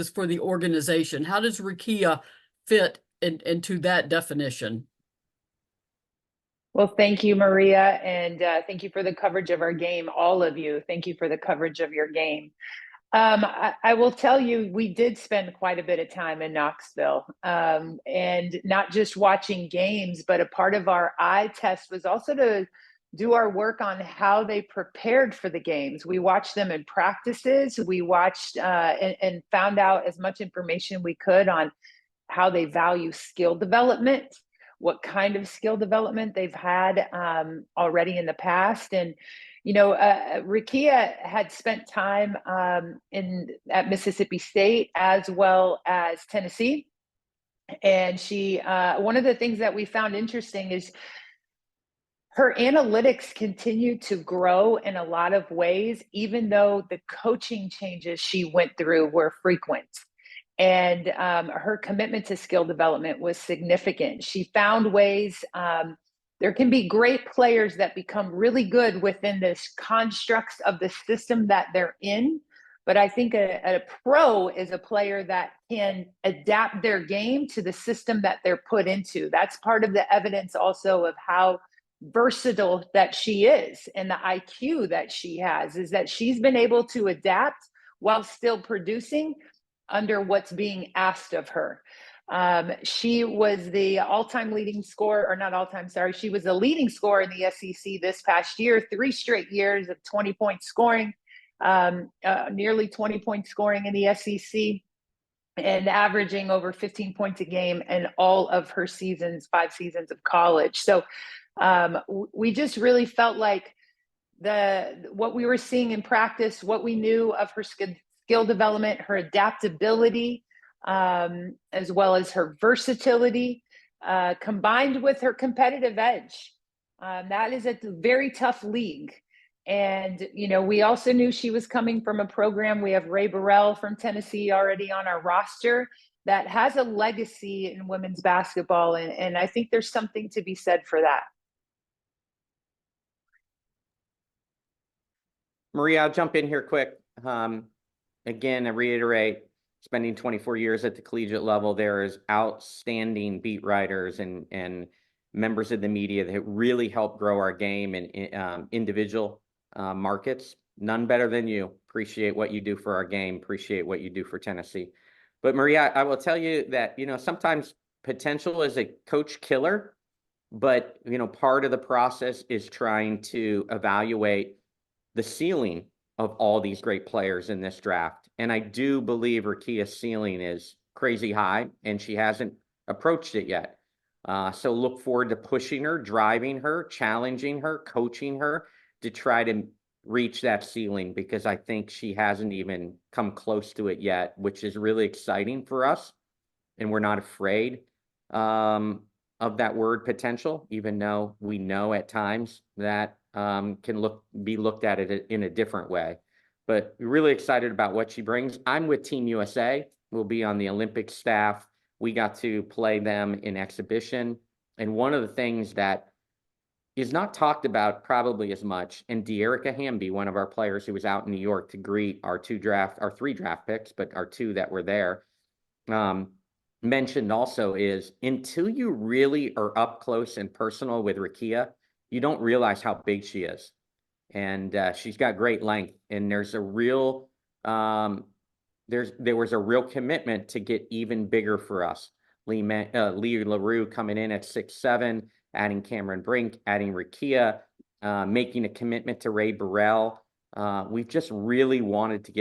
for the organization. How does Rickea fit into that definition? Well, thank you, Maria, and thank you for the coverage of our game. All of you, thank you for the coverage of your game. I will tell you, we did spend quite a bit of time in Knoxville, and not just watching games, but a part of our eye test was also to do our work on how they prepared for the games. We watched them in practices. We watched and found out as much information we could on how they value skill development, what kind of skill development they've had already in the past. And Rickea had spent time at Mississippi State as well as Tennessee. And she, one of the things that we found interesting is her analytics continue to grow in a lot of ways, even though the coaching changes she went through were frequent. And her commitment to skill development was significant. She found ways. There can be great players that become really good within this constructs of the system that they're in. But I think a pro is a player that can adapt their game to the system that they're put into. That's part of the evidence also of how versatile that she is, and the IQ that she has is that she's been able to adapt while still producing under what's being asked of her. She was the all-time leading scorer, or not all-time, sorry. She was the leading scorer in the SEC this past year, 3 straight years of 20-point scoring, nearly 20-point scoring in the SEC, and averaging over 15 points a game in all of her seasons, 5 seasons of college. So we just really felt like what we were seeing in practice, what we knew of her skill development, her adaptability, as well as her versatility, combined with her competitive edge. That is a very tough league. And, we also knew she was coming from a program. We have Ray Burrell from Tennessee already on our roster that has a legacy in women's basketball. And I think there's something to be said for that. Maria, I'll jump in here quick. Again, I reiterate, spending 24 years at the collegiate level, there is outstanding beat writers and members of the media that really help grow our game in individual markets. None better than you. Appreciate what you do for our game. Appreciate what you do for Tennessee. But Maria, I will tell you that, sometimes potential is a coach killer, but, part of the process is trying to evaluate the ceiling of all these great players in this draft. And I do believe Rickea's ceiling is crazy high, and she hasn't approached it yet. So look forward to pushing her, driving her, challenging her, coaching her to try to reach that ceiling, because I think she hasn't even come close to it yet, which is really exciting for us. And we're not afraid of that word potential, even though we know at times that can be looked at it in a different way. But we're really excited about what she brings. I'm with Team USA. We'll be on the Olympic staff. We got to play them in exhibition. And one of the things that is not talked about probably as much, and De'Erica Hamby, one of our players who was out in New York to greet our 3 draft picks, but our 2 that were there, mentioned also, is until you really are up close and personal with Rickea, you don't realize how big she is. And she's got great length, and there's a real there was a real commitment to get even bigger for us. Lee LaRue coming in at 6'7", adding Cameron Brink, adding Rickea, making a commitment to Ray Burrell. We've just really wanted to get